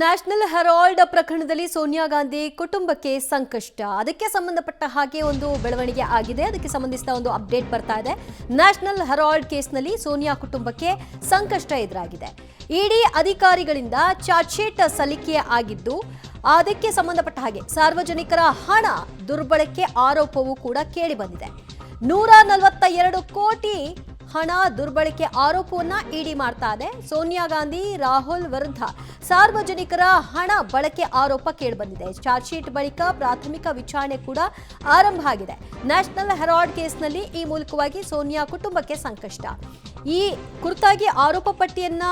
National Herald ಪ್ರಕರಣದಲ್ಲಿ ಸೋನಿಯಾ ಗಾಂಧಿ ಕುಟುಂಬಕ್ಕೆ ಸಂಕಷ್ಟ. ಅದಕ್ಕೆ ಸಂಬಂಧಪಟ್ಟ ಹಾಗೆ ಒಂದು ಬೆಳವಣಿಗೆ ಆಗಿದೆ. ಅದಕ್ಕೆ ಸಂಬಂಧಿಸಿದ ಒಂದು ಅಪ್ಡೇಟ್ ಬರ್ತಾ ಇದೆ. ನ್ಯಾಷನಲ್ ಹೆರಾಲ್ಡ್ ಕೇಸ್ನಲ್ಲಿ ಸೋನಿಯಾ ಕುಟುಂಬಕ್ಕೆ ಸಂಕಷ್ಟ ಎದುರಾಗಿದೆ. ಇಡಿ ಅಧಿಕಾರಿಗಳಿಂದ ಚಾರ್ಜ್ ಶೀಟ್ ಸಲ್ಲಿಕೆ ಆಗಿದ್ದು ಅದಕ್ಕೆ ಸಂಬಂಧಪಟ್ಟ ಹಾಗೆ ಸಾರ್ವಜನಿಕರ ಹಣ ದುರ್ಬಳಕೆ ಆರೋಪವೂ ಕೂಡ ಕೇಳಿ ಬಂದಿದೆ. 142 ಕೋಟಿ ಹಣ ದುರ್ಬಳಕೆ ಆರೋಪವನ್ನ ಇಡಿ ಮಾಡ್ತಾ ಇದೆ. ಸೋನಿಯಾ ಗಾಂಧಿ ರಾಹುಲ್ ವಿರುದ್ಧ ಸಾರ್ವಜನಿಕರ ಹಣ ಬಳಕೆ ಆರೋಪ ಕೇಳಿಬಂದಿದೆ. ಚಾರ್ಜ್ ಶೀಟ್ ಬಳಿಕ ಪ್ರಾಥಮಿಕ ವಿಚಾರಣೆ ಕೂಡ ಆರಂಭ ಆಗಿದೆ. ನ್ಯಾಷನಲ್ ಹೆರಾಲ್ಡ್ ಕೇಸ್ನಲ್ಲಿ ಈ ಮೂಲಕವಾಗಿ ಸೋನಿಯಾ ಕುಟುಂಬಕ್ಕೆ ಸಂಕಷ್ಟ. ಈ ಕುರಿತಾಗಿ ಆರೋಪ ಪಟ್ಟಿಯನ್ನ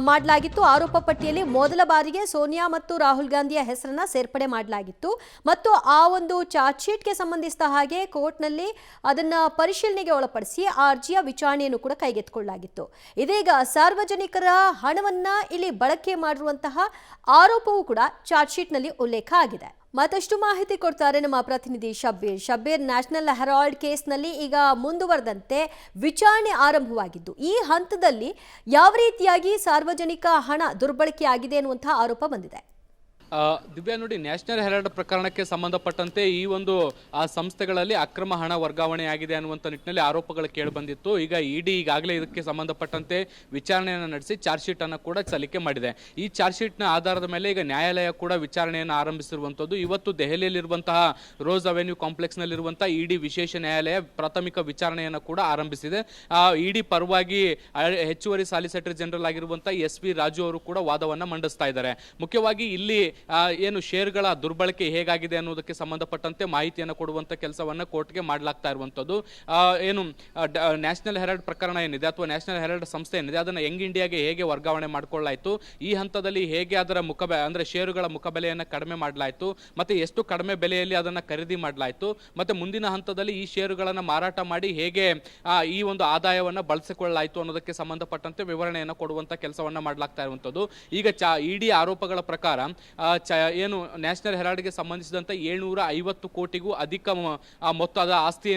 ಮಾಡಲಾಗಿತ್ತು. ಆರೋಪ ಪಟ್ಟಿಯಲ್ಲಿ ಮೊದಲ ಬಾರಿಗೆ ಸೋನಿಯಾ ಮತ್ತು ರಾಹುಲ್ ಗಾಂಧಿಯ ಹೆಸರನ್ನ ಸೇರ್ಪಡೆ ಮಾಡಲಾಗಿತ್ತು ಮತ್ತು ಆ ಒಂದು ಚಾರ್ಜ್ ಶೀಟ್ಗೆ ಸಂಬಂಧಿಸಿದ ಹಾಗೆ ಕೋರ್ಟ್ನಲ್ಲಿ ಅದನ್ನ ಪರಿಶೀಲನೆಗೆ ಒಳಪಡಿಸಿ ಆ ಅರ್ಜಿಯ ವಿಚಾರಣೆಯನ್ನು ಕೂಡ ಕೈಗೆತ್ತಿಕೊಳ್ಳಲಾಗಿತ್ತು. ಇದೀಗ ಸಾರ್ವಜನಿಕರ ಹಣವನ್ನ ಇಲ್ಲಿ ಬಳಕೆ ಮಾಡಿರುವಂತಹ ಆರೋಪವೂ ಕೂಡ ಚಾರ್ಜ್ ಶೀಟ್ನಲ್ಲಿ ಉಲ್ಲೇಖ ಆಗಿದೆ. ಮತ್ತಷ್ಟು ಮಾಹಿತಿ ಕೊಡ್ತಾರೆ ನಮ್ಮ ಪ್ರತಿನಿಧಿ ಶಬ್ಬೀರ್. ನ್ಯಾಷನಲ್ ಹೆರಾಲ್ಡ್ ಕೇಸ್ನಲ್ಲಿ ಈಗ ಮುಂದುವರೆದಂತೆ ವಿಚಾರಣೆ ಆರಂಭವಾಗಿದ್ದು ಈ ಹಂತದಲ್ಲಿ ಯಾವ ರೀತಿಯಾಗಿ ಸಾರ್ವಜನಿಕ ಹಣ ದುರ್ಬಳಕೆ ಆಗಿದೆ ಅನ್ನುವಂತಹ ಆರೋಪ ಬಂದಿದೆ. ದಿವ್ಯಾ ನೋಡಿ, ನ್ಯಾಷನಲ್ ಹೆರಾಲ್ಡ್ ಪ್ರಕರಣಕ್ಕೆ ಸಂಬಂಧಪಟ್ಟಂತೆ ಈ ಒಂದು ಸಂಸ್ಥೆಗಳಲ್ಲಿ ಅಕ್ರಮ ಹಣ ವರ್ಗಾವಣೆ ಆಗಿದೆ ಅನ್ನುವಂಥ ನಿಟ್ಟಿನಲ್ಲಿ ಆರೋಪಗಳು ಕೇಳಿಬಂದಿತ್ತು. ಈಗ ಇಡಿ ಈಗಾಗಲೇ ಇದಕ್ಕೆ ಸಂಬಂಧಪಟ್ಟಂತೆ ವಿಚಾರಣೆಯನ್ನು ನಡೆಸಿ ಚಾರ್ಜ್ ಶೀಟ್ ಅನ್ನು ಕೂಡ ಸಲ್ಲಿಕೆ ಮಾಡಿದೆ. ಈ ಚಾರ್ಜ್ ಶೀಟ್ನ ಆಧಾರದ ಮೇಲೆ ಈಗ ನ್ಯಾಯಾಲಯ ಕೂಡ ವಿಚಾರಣೆಯನ್ನು ಆರಂಭಿಸಿರುವಂಥದ್ದು. ಇವತ್ತು ದೆಹಲಿಯಲ್ಲಿರುವಂತಹ ರೋಸ್ ಅವೆನ್ಯೂ ಕಾಂಪ್ಲೆಕ್ಸ್ನಲ್ಲಿರುವಂತಹ ಇಡಿ ವಿಶೇಷ ನ್ಯಾಯಾಲಯ ಪ್ರಾಥಮಿಕ ವಿಚಾರಣೆಯನ್ನು ಕೂಡ ಆರಂಭಿಸಿದೆ. ಇಡಿ ಪರವಾಗಿ ಹೆಚ್ಚುವರಿ ಸಾಲಿಸಿಟರ್ ಜನರಲ್ ಆಗಿರುವಂತಹ SV ರಾಜು ಅವರು ಕೂಡ ವಾದವನ್ನು ಮಂಡಿಸ್ತಾ ಇದ್ದಾರೆ. ಮುಖ್ಯವಾಗಿ ಇಲ್ಲಿ ಏನು ಶೇರ್ಗಳ ದುರ್ಬಳಕೆ ಹೇಗಾಗಿದೆ ಅನ್ನೋದಕ್ಕೆ ಸಂಬಂಧಪಟ್ಟಂತೆ ಮಾಹಿತಿಯನ್ನು ಕೊಡುವಂತ ಕೆಲಸವನ್ನ ಕೋರ್ಟ್ಗೆ ಮಾಡಲಾಗ್ತಾ ಇರುವಂತದ್ದು. ಏನು ನ್ಯಾಷನಲ್ ಹೆರಾಲ್ಡ್ ಪ್ರಕರಣ ಏನಿದೆ ಅಥವಾ ನ್ಯಾಷನಲ್ ಹೆರಾಲ್ಡ್ ಸಂಸ್ಥೆ ಏನಿದೆ ಅದನ್ನ ಯಂಗ್ ಇಂಡಿಯಾಗೆ ಹೇಗೆ ವರ್ಗಾವಣೆ ಮಾಡಿಕೊಳ್ಳಾಯಿತು, ಈ ಹಂತದಲ್ಲಿ ಹೇಗೆ ಅದರ ಅಂದ್ರೆ ಷೇರುಗಳ ಮುಖಬೆಲೆಯನ್ನು ಕಡಿಮೆ ಮಾಡಲಾಯಿತು, ಮತ್ತೆ ಎಷ್ಟು ಕಡಿಮೆ ಬೆಲೆಯಲ್ಲಿ ಅದನ್ನ ಖರೀದಿ ಮಾಡಲಾಯಿತು, ಮತ್ತೆ ಮುಂದಿನ ಹಂತದಲ್ಲಿ ಈ ಷೇರುಗಳನ್ನು ಮಾರಾಟ ಮಾಡಿ ಹೇಗೆ ಈ ಒಂದು ಆದಾಯವನ್ನ ಬಳಸಿಕೊಳ್ಳಲಾಯಿತು ಅನ್ನೋದಕ್ಕೆ ಸಂಬಂಧಪಟ್ಟಂತೆ ವಿವರಣೆಯನ್ನು ಕೊಡುವಂತ ಕೆಲಸವನ್ನ ಮಾಡಲಾಗ್ತಾ ಇರುವಂತದ್ದು. ಈಗ ಇಡಿ ಆರೋಪಗಳ ಪ್ರಕಾರ ಏನು ನ್ಯಾಷನಲ್ ಹೆರಾಲ್ಡ್ಗೆ ಸಂಬಂಧಿಸಿದಂತೆ 750 ಕೋಟಿಗೂ ಅಧಿಕ ಮೊತ್ತದ ಆಸ್ತಿ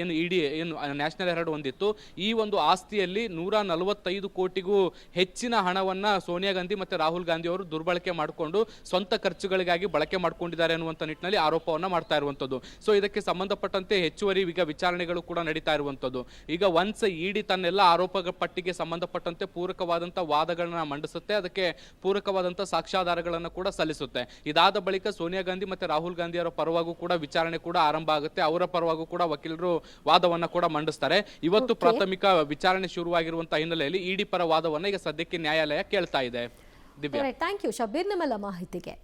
ಏನು ಇಡಿ ಏನು ನ್ಯಾಷನಲ್ ಹೆರಾಲ್ಡ್ ಹೊಂದಿತ್ತು. ಈ ಒಂದು ಆಸ್ತಿಯಲ್ಲಿ 145 ಕೋಟಿಗೂ ಹೆಚ್ಚಿನ ಹಣವನ್ನ ಸೋನಿಯಾ ಗಾಂಧಿ ಮತ್ತೆ ರಾಹುಲ್ ಗಾಂಧಿ ಅವರು ದುರ್ಬಳಕೆ ಮಾಡಿಕೊಂಡು ಸ್ವಂತ ಖರ್ಚುಗಳಿಗಾಗಿ ಬಳಕೆ ಮಾಡಿಕೊಂಡಿದ್ದಾರೆ ಅನ್ನುವಂಥ ನಿಟ್ಟಿನಲ್ಲಿ ಆರೋಪವನ್ನ ಮಾಡ್ತಾ ಇರುವಂತದ್ದು. ಸೊ ಇದಕ್ಕೆ ಸಂಬಂಧಪಟ್ಟಂತೆ ಹೆಚ್ಚುವರಿ ಈಗ ವಿಚಾರಣೆಗಳು ಕೂಡ ನಡೀತಾ ಇರುವಂತದ್ದು. ಈಗ ಒನ್ಸ್ ಇಡಿ ತನ್ನೆಲ್ಲ ಆರೋಪ ಪಟ್ಟಿಗೆ ಸಂಬಂಧಪಟ್ಟಂತೆ ಪೂರಕವಾದಂತ ವಾದಗಳನ್ನ ಮಂಡಿಸುತ್ತೆ, ಅದಕ್ಕೆ ಪೂರಕವಾದಂತ ಸಾಕ್ಷ್ಯಾಧಾರಗಳನ್ನು ಕೂಡ ಸಲ್ಲಿಸುತ್ತೆ. ಇದಾದ ಬಳಿಕ ಸೋನಿಯಾ ಗಾಂಧಿ ಮತ್ತೆ ರಾಹುಲ್ ಗಾಂಧಿ ಅವರ ಪರವಾಗೂ ಕೂಡ ವಿಚಾರಣೆ ಕೂಡ ಆರಂಭ ಆಗುತ್ತೆ. ಅವರ ಪರವಾಗೂ ಕೂಡ ವಕೀಲರು ವಾದವನ್ನ ಕೂಡ ಮಂಡಿಸ್ತಾರೆ. ಇವತ್ತು ಪ್ರಾಥಮಿಕ ವಿಚಾರಣೆ ಶುರುವಾಗಿರುವಂತಹ ಹಿನ್ನೆಲೆಯಲ್ಲಿ ಇಡಿ ಪರ ವಾದವನ್ನ ಈಗ ಸದ್ಯಕ್ಕೆ ನ್ಯಾಯಾಲಯ ಕೇಳ್ತಾ ಇದೆ. ದಿವ್ಯಾ, ಥ್ಯಾಂಕ್ ಯು ಶಬ್ಬೀರ್, ನಿಮ್ಮೆಲ್ಲ ಮಾಹಿತಿಗೆ.